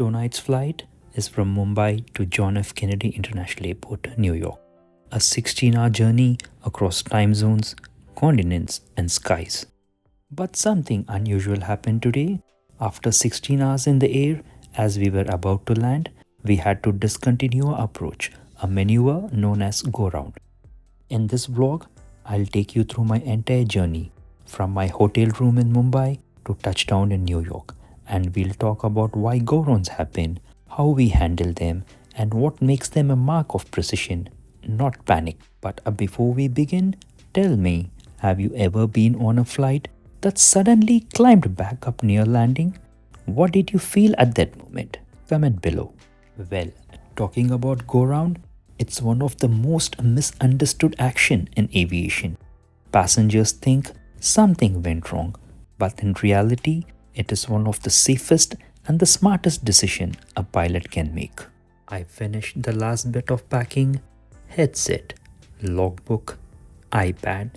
Tonight's flight is from Mumbai to John F. Kennedy International Airport, New York. A 16-hour journey across time zones, continents, and skies. But something unusual happened today. After 16 hours in the air, as we were about to land, we had to discontinue our approach, a maneuver known as go round. In this vlog, I'll take you through my entire journey, from my hotel room in Mumbai to touchdown in New York, and we'll talk about why go rounds happen, how we handle them, and what makes them a mark of precision, not panic. But before we begin, tell me, have you ever been on a flight that suddenly climbed back up near landing? What did you feel at that moment? Comment below. Well, talking about go round, it's one of the most misunderstood action in aviation. Passengers think something went wrong, but in reality, it is one of the safest and the smartest decision a pilot can make. I finished the last bit of packing: headset, logbook, iPad,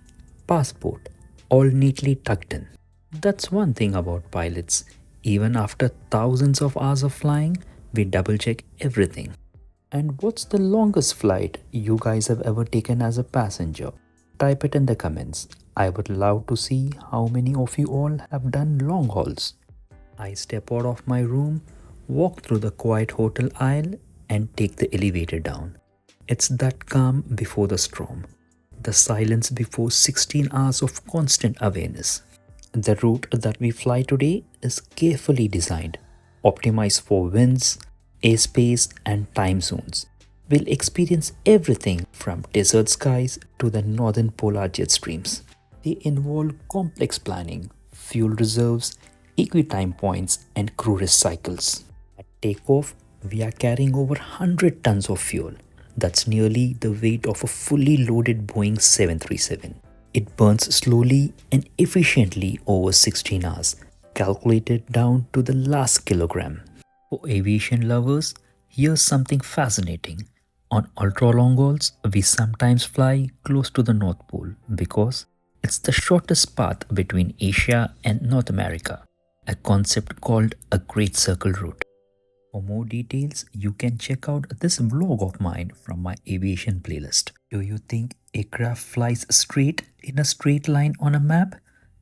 passport, all neatly tucked in. That's one thing about pilots. Even after thousands of hours of flying, we double check everything. And what's the longest flight you guys have ever taken as a passenger? Type it in the comments. I would love to see how many of you all have done long hauls. I step out of my room, walk through the quiet hotel aisle, and take the elevator down. It's that calm before the storm, the silence before 16 hours of constant awareness. The route that we fly today is carefully designed, optimized for winds, airspace, and time zones. We'll experience everything from desert skies to the northern polar jet streams. They involve complex planning, fuel reserves, equi-time points, and crew rest cycles. At takeoff, we are carrying over 100 tons of fuel. That's nearly the weight of a fully loaded Boeing 737. It burns slowly and efficiently over 16 hours, calculated down to the last kilogram. For aviation lovers, here's something fascinating. On ultra-long hauls, we sometimes fly close to the North Pole because it's the shortest path between Asia and North America, a concept called a Great Circle Route. For more details, you can check out this vlog of mine from my aviation playlist. Do you think aircraft flies straight in a straight line on a map?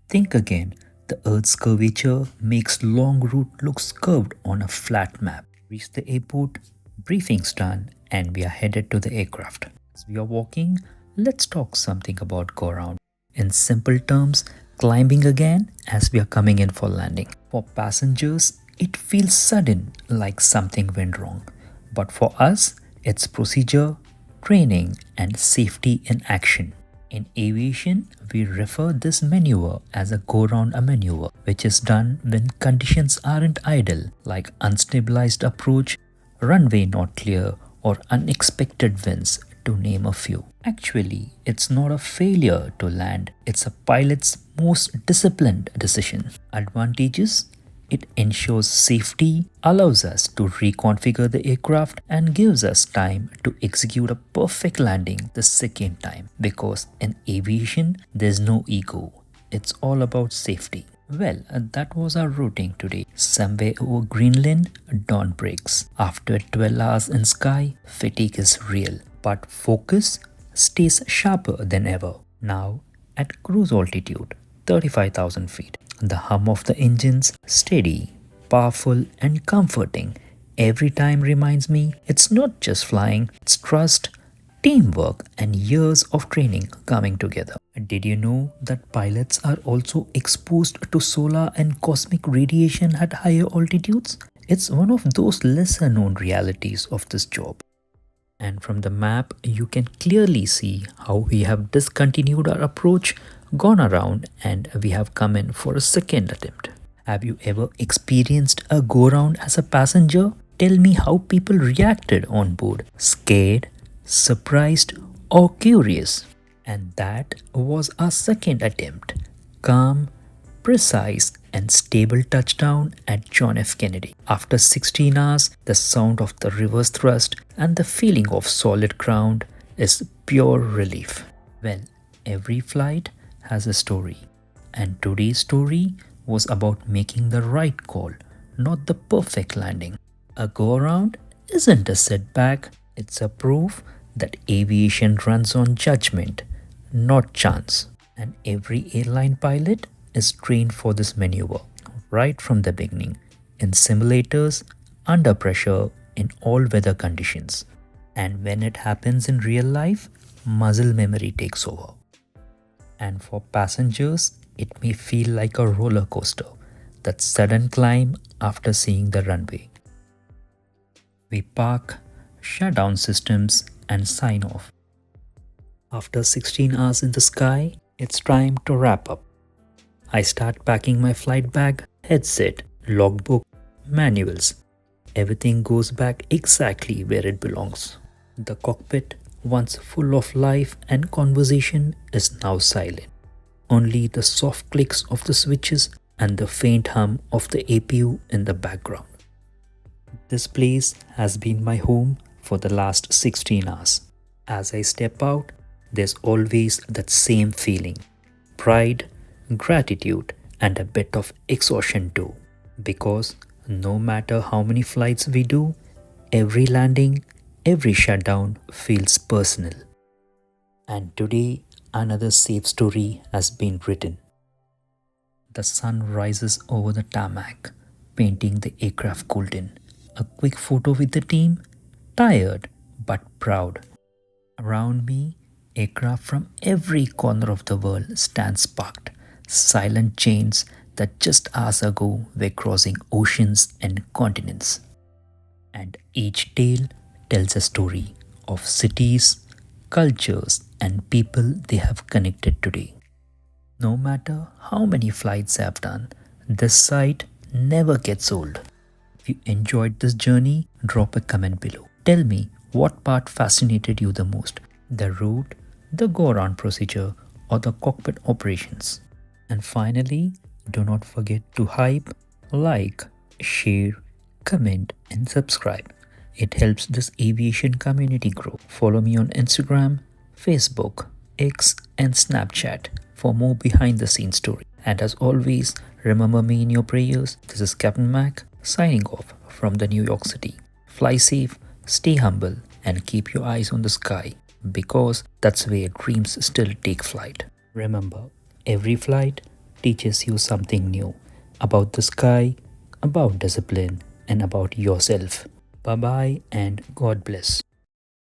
Think again. The Earth's curvature makes long route looks curved on a flat map. Reach the airport, briefing's done, and we are headed to the aircraft. As we are walking, let's talk something about go round. In simple terms, climbing again as we are coming in for landing. For passengers, it feels sudden, like something went wrong. But for us, it's procedure, training, and safety in action. In aviation, we refer this maneuver as a go-round maneuver, which is done when conditions aren't ideal, like unstabilized approach, runway not clear, or unexpected winds, to name a few. Actually, it's not a failure to land, it's a pilot's most disciplined decision. Advantages: it ensures safety, allows us to reconfigure the aircraft, and gives us time to execute a perfect landing the second time. Because in aviation, there's no ego. It's all about safety. Well, that was our routing today. Somewhere over Greenland, dawn breaks. After 12 hours in sky, fatigue is real. But focus stays sharper than ever. Now, at cruise altitude, 35,000 feet. The hum of the engines, steady, powerful, and comforting, every time reminds me it's not just flying, it's trust, teamwork, and years of training coming together. Did you know that pilots are also exposed to solar and cosmic radiation at higher altitudes? It's one of those lesser known realities of this job. And from the map, you can clearly see how we have discontinued our approach, gone around, and we have come in for a second attempt. Have you ever experienced a go-round as a passenger? Tell me how people reacted on board. Scared, surprised, or curious? And that was our second attempt. Calm, precise, and stable touchdown at John F. Kennedy. After 16 hours, the sound of the reverse thrust and the feeling of solid ground is pure relief. Well, every flight has a story, and today's story was about making the right call, not the perfect landing. A go around isn't a setback, it's a proof that aviation runs on judgment, not chance. And every airline pilot is trained for this maneuver right from the beginning, in simulators, under pressure, in all weather conditions. And when it happens in real life, muscle memory takes over. And for passengers, it may feel like a roller coaster, that sudden climb after seeing the runway. We park, shut down systems, and sign off. After 16 hours in the sky, it's time to wrap up. I start packing my flight bag, headset, logbook, manuals. Everything goes back exactly where it belongs. The cockpit, once full of life and conversation, is now silent. Only the soft clicks of the switches and the faint hum of the APU in the background. This place has been my home for the last 16 hours. As I step out, there's always that same feeling: pride, gratitude, and a bit of exhaustion too. Because no matter how many flights we do, every landing, every shutdown feels personal. And today, another safe story has been written. The sun rises over the tarmac, painting the aircraft golden. A quick photo with the team, tired but proud. Around me, aircraft from every corner of the world stands parked, silent chains that just hours ago were crossing oceans and continents. And each tale tells a story of cities, cultures, and people they have connected today. No matter how many flights I've done, this site never gets old. If you enjoyed this journey, drop a comment below. Tell me what part fascinated you the most: the route, the go around procedure, or the cockpit operations. And finally, do not forget to hype, like, share, comment, and subscribe. It helps this aviation community grow. Follow me on Instagram, Facebook, X, and Snapchat for more behind the scenes story. And as always, remember me in your prayers. This is Captain Mac signing off from the New York City. Fly safe, stay humble, and keep your eyes on the sky, because that's where dreams still take flight. Remember, every flight teaches you something new about the sky, about discipline, and about yourself. Bye bye, and God bless.